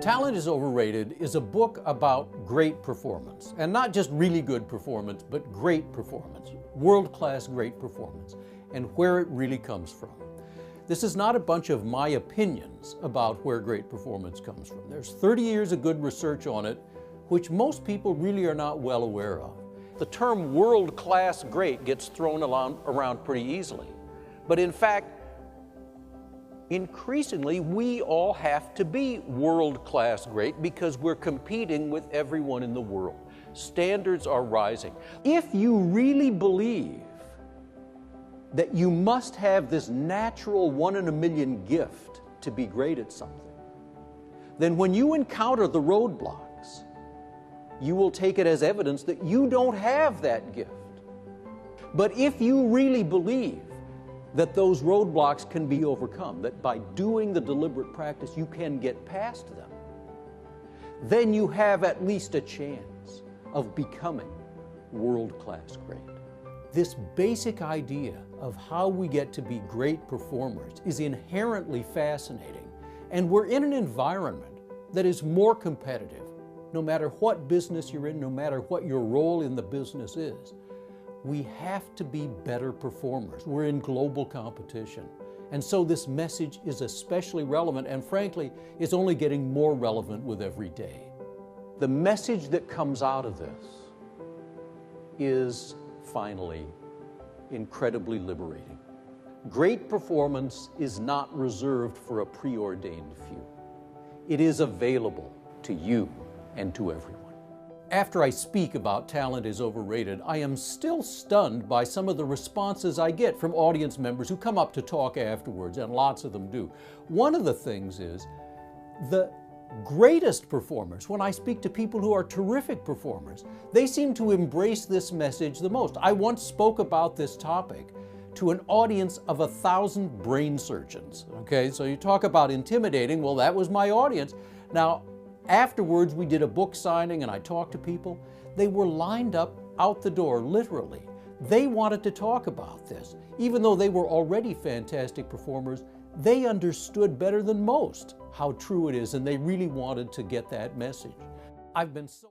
Talent is Overrated is a book about great performance, and not just really good performance, but great performance, world-class great performance, and where it really comes from. This is not a bunch of my opinions about where great performance comes from. There's 30 years of good research on it, which most people really are not well aware of. The term world-class great gets thrown around pretty easily, but in fact, increasingly, we all have to be world-class great because we're competing with everyone in the world. Standards are rising. If you really believe that you must have this natural one-in-a-million gift to be great at something, then when you encounter the roadblocks, you will take it as evidence that you don't have that gift. But if you really believe that those roadblocks can be overcome, that by doing the deliberate practice you can get past them, then you have at least a chance of becoming world-class great. This basic idea of how we get to be great performers is inherently fascinating, and we're in an environment that is more competitive. No matter what business you're in, no matter what your role in the business is, we have to be better performers. We're in global competition. And so this message is especially relevant, and frankly, it's only getting more relevant with every day. The message that comes out of this is finally incredibly liberating. Great performance is not reserved for a preordained few. It is available to you and to everyone. After I speak about Talent is Overrated, I am still stunned by some of the responses I get from audience members who come up to talk afterwards, and lots of them do. One of the things is the greatest performers, when I speak to people who are terrific performers, they seem to embrace this message the most. I once spoke about this topic to an audience of 1,000 brain surgeons. Okay, so you talk about intimidating, well, that was my audience. Now, afterwards, we did a book signing and I talked to people. They were lined up out the door, literally. They wanted to talk about this. Even though they were already fantastic performers, they understood better than most how true it is, and they really wanted to get that message. I've been so